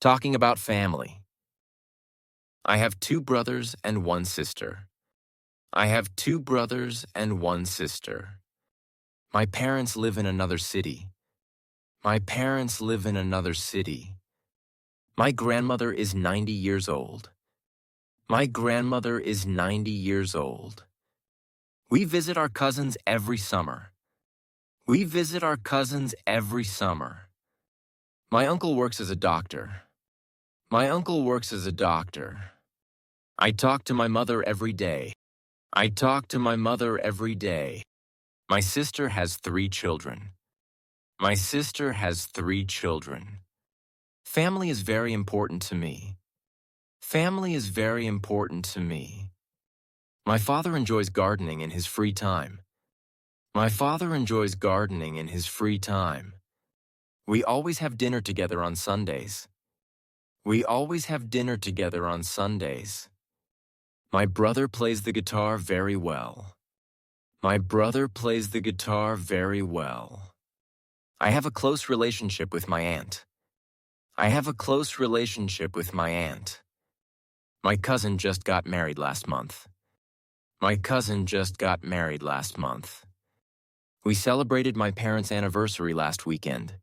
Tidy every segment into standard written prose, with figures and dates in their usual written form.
Talking about family. I have two brothers and one sister. I have two brothers and one sister. My parents live in another city. My parents live in another city. My grandmother is 90 years old. My grandmother is 90 years old. We visit our cousins every summer. We visit our cousins every summer. My uncle works as a doctor. My uncle works as a doctor. I talk to my mother every day. I talk to my mother every day. My sister has 3 children. My sister has 3 children. Family is very important to me. Family is very important to me. My father enjoys gardening in his free time. My father enjoys gardening in his free time. We always have dinner together on Sundays. We always have dinner together on Sundays. My brother plays the guitar very well. My brother plays the guitar very well. I have a close relationship with my aunt. I have a close relationship with my aunt. My cousin just got married last month. My cousin just got married last month. We celebrated my parents' anniversary last weekend.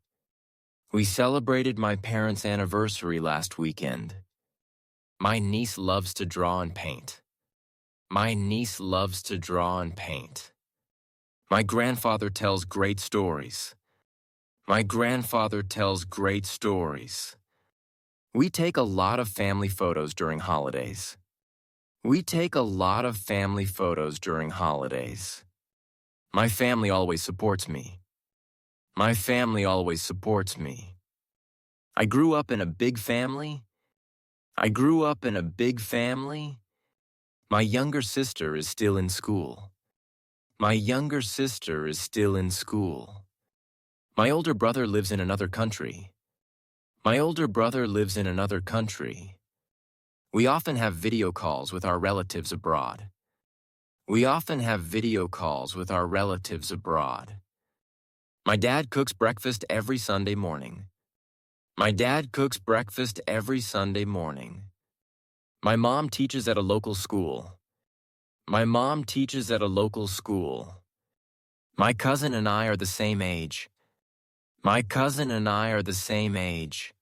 We celebrated my parents' anniversary last weekend. My niece loves to draw and paint. My niece loves to draw and paint. My grandfather tells great stories. My grandfather tells great stories. We take a lot of family photos during holidays. We take a lot of family photos during holidays. My family always supports me. My family always supports me. I grew up in a big family. I grew up in a big family. My younger sister is still in school. My younger sister is still in school. My older brother lives in another country. My older brother lives in another country. We often have video calls with our relatives abroad. We often have video calls with our relatives abroad. My dad cooks breakfast every Sunday morning. My dad cooks breakfast every Sunday morning. My mom teaches at a local school. My mom teaches at a local school. My cousin and I are the same age. My cousin and I are the same age.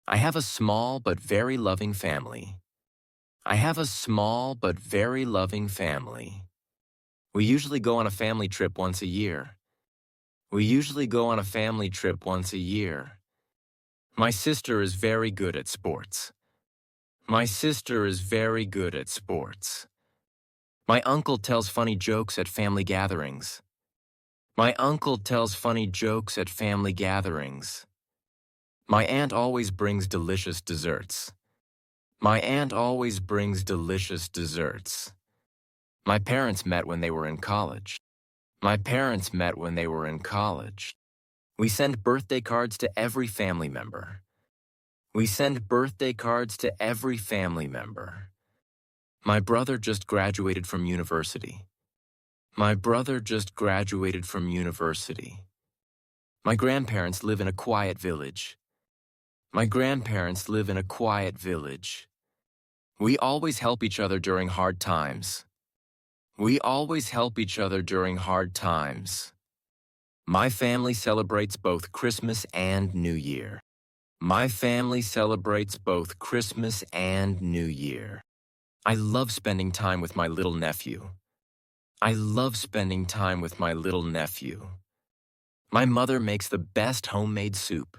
I have a small but very loving family. I have a small but very loving family. We usually go on a family trip once a year. We usually go on a family trip once a year. My sister is very good at sports. My sister is very good at sports. My uncle tells funny jokes at family gatherings. My uncle tells funny jokes at family gatherings. My aunt always brings delicious desserts. My aunt always brings delicious desserts. My parents met when they were in college. My parents met when they were in college. We send birthday cards to every family member. We send birthday cards to every family member. My brother just graduated from university. My brother just graduated from university. My grandparents live in a quiet village. My grandparents live in a quiet village. We always help each other during hard times. We always help each other during hard times. My family celebrates both Christmas and New Year. My family celebrates both Christmas and New Year. I love spending time with my little nephew. I love spending time with my little nephew. My mother makes the best homemade soup.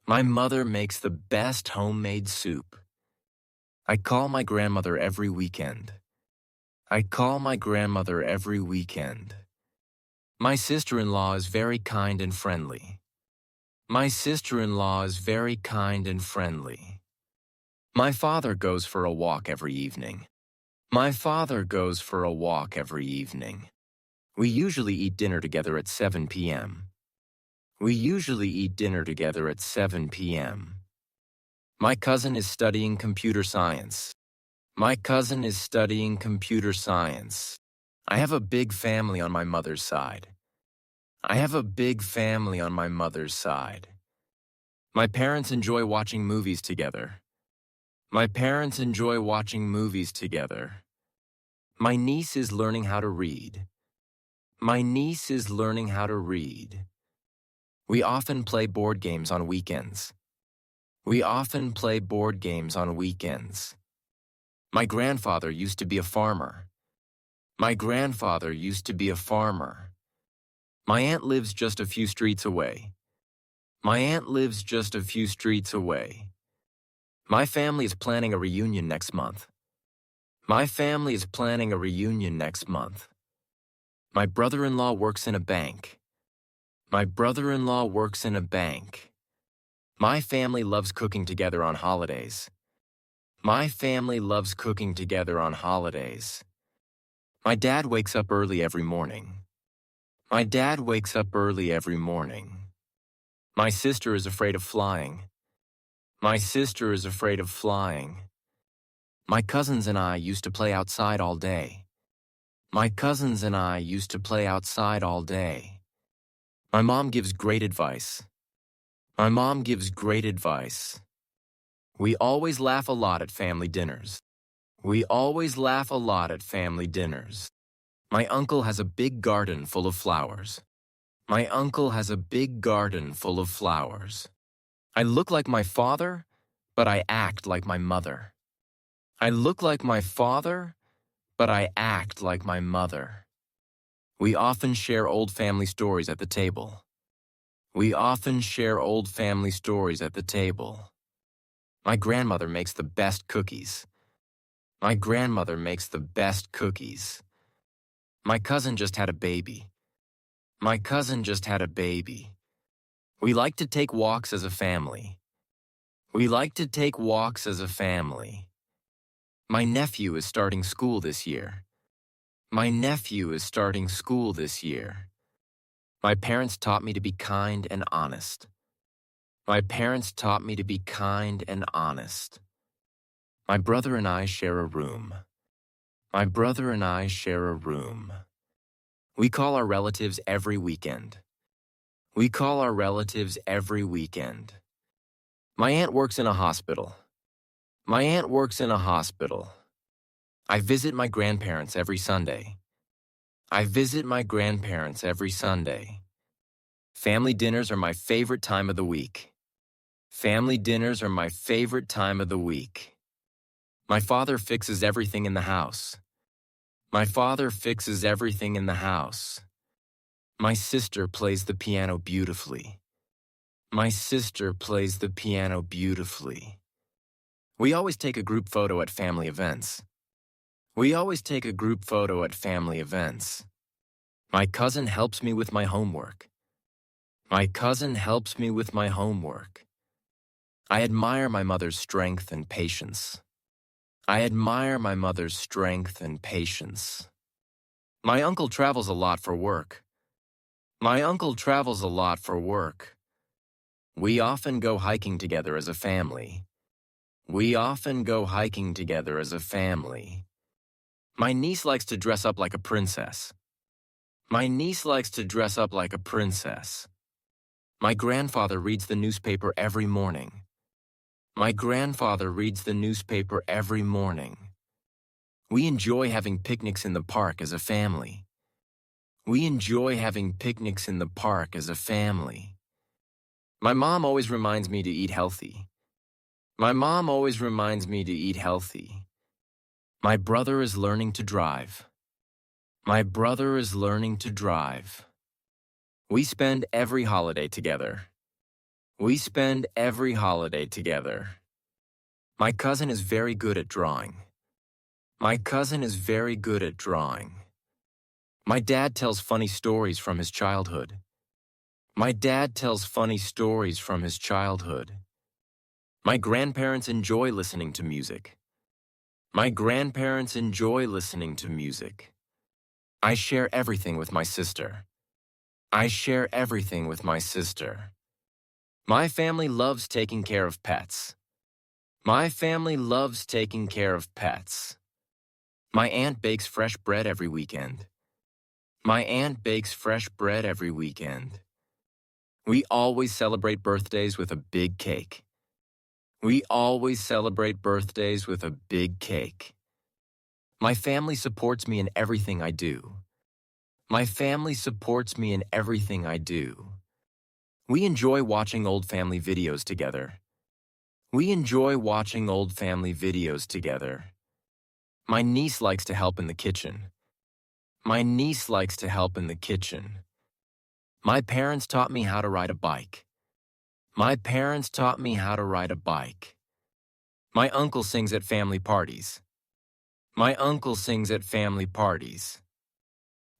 My mother makes the best homemade soup. I call my grandmother every weekend. I call my grandmother every weekend. My sister-in-law is very kind and friendly. My sister-in-law is very kind and friendly. My father goes for a walk every evening. My father goes for a walk every evening. We usually eat dinner together at 7 p.m. We usually eat dinner together at 7 p.m. My cousin is studying computer science. My cousin is studying computer science. I have a big family on my mother's side. I have a big family on my mother's side. My parents enjoy watching movies together. My parents enjoy watching movies together. My niece is learning how to read. My niece is learning how to read. We often play board games on weekends. We often play board games on weekends. My grandfather used to be a farmer. My grandfather used to be a farmer. My aunt lives just a few streets away. My aunt lives just a few streets away. My family is planning a reunion next month. My family is planning a reunion next month. My brother-in-law works in a bank. My brother-in-law works in a bank. My family loves cooking together on holidays. My family loves cooking together on holidays. My dad wakes up early every morning. My dad wakes up early every morning. My sister is afraid of flying. My sister is afraid of flying. My cousins and I used to play outside all day. My cousins and I used to play outside all day. My mom gives great advice. My mom gives great advice. We always laugh a lot at family dinners. We always laugh a lot at family dinners. My uncle has a big garden full of flowers. My uncle has a big garden full of flowers. I look like my father, but I act like my mother. I look like my father, but I act like my mother. We often share old family stories at the table. We often share old family stories at the table. My grandmother makes the best cookies. My grandmother makes the best cookies. My cousin just had a baby. My cousin just had a baby. We like to take walks as a family. We like to take walks as a family. My nephew is starting school this year. My nephew is starting school this year. My parents taught me to be kind and honest. My parents taught me to be kind and honest. My brother and I share a room. My brother and I share a room. We call our relatives every weekend. We call our relatives every weekend. My aunt works in a hospital. My aunt works in a hospital. I visit my grandparents every Sunday. I visit my grandparents every Sunday. Family dinners are my favorite time of the week. Family dinners are my favorite time of the week. My father fixes everything in the house. My father fixes everything in the house. My sister plays the piano beautifully. My sister plays the piano beautifully. We always take a group photo at family events. We always take a group photo at family events. My cousin helps me with my homework. My cousin helps me with my homework. I admire my mother's strength and patience. I admire my mother's strength and patience. My uncle travels a lot for work. My uncle travels a lot for work. We often go hiking together as a family. We often go hiking together as a family. My niece likes to dress up like a princess. My niece likes to dress up like a princess. My grandfather reads the newspaper every morning. My grandfather reads the newspaper every morning. We enjoy having picnics in the park as a family. We enjoy having picnics in the park as a family. My mom always reminds me to eat healthy. My mom always reminds me to eat healthy. My brother is learning to drive. My brother is learning to drive. We spend every holiday together. We spend every holiday together. My cousin is very good at drawing. My cousin is very good at drawing. My dad tells funny stories from his childhood. My dad tells funny stories from his childhood. My grandparents enjoy listening to music. My grandparents enjoy listening to music. I share everything with my sister. I share everything with my sister. My family loves taking care of pets. My family loves taking care of pets. My aunt bakes fresh bread every weekend. My aunt bakes fresh bread every weekend. We always celebrate birthdays with a big cake. We always celebrate birthdays with a big cake. My family supports me in everything I do. My family supports me in everything I do. We enjoy watching old family videos together. We enjoy watching old family videos together. My niece likes to help in the kitchen. My niece likes to help in the kitchen. My parents taught me how to ride a bike. My parents taught me how to ride a bike. My uncle sings at family parties. My uncle sings at family parties.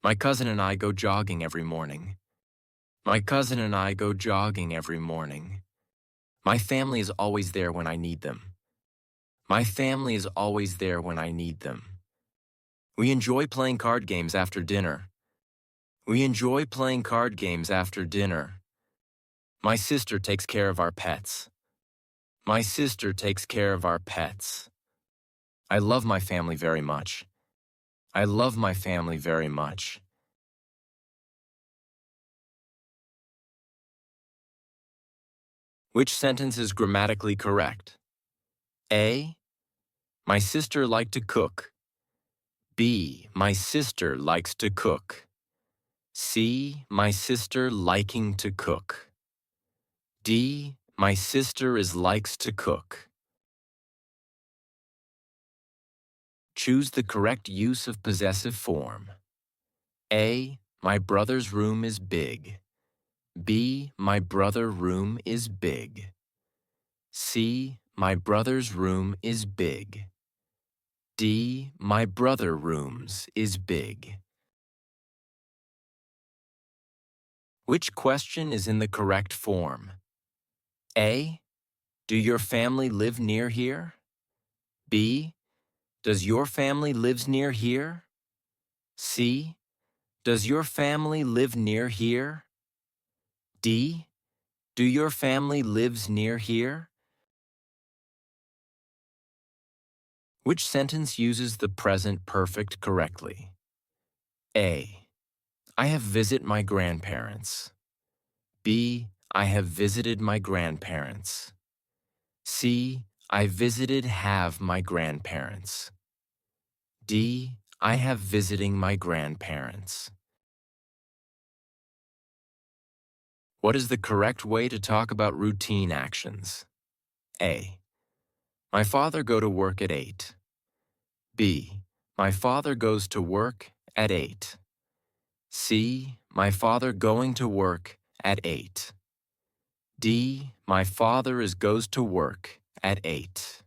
My cousin and I go jogging every morning. My cousin and I go jogging every morning. My family is always there when I need them. My family is always there when I need them. We enjoy playing card games after dinner. We enjoy playing card games after dinner. My sister takes care of our pets. My sister takes care of our pets. I love my family very much. I love my family very much. Which sentence is grammatically correct? A. My sister liked to cook. B. My sister likes to cook. C. My sister liking to cook. D. My sister is likes to cook. Choose the correct use of possessive form. A. My brother's room is big. B. My brother room is big. C. My brother's room is big. D. My brother rooms is big. Which question is in the correct form? A. Do your family live near here? B. Does your family lives near here? C. Does your family live near here? D. Do your family lives near here? Which sentence uses the present perfect correctly? A. I have visited my grandparents. B. I have visited my grandparents. C. I visited have my grandparents. D. I have visiting my grandparents. What is the correct way to talk about routine actions? A. My father go to work at 8. B. My father goes to work at 8. C. My father going to work at 8. D. My father is goes to work at 8.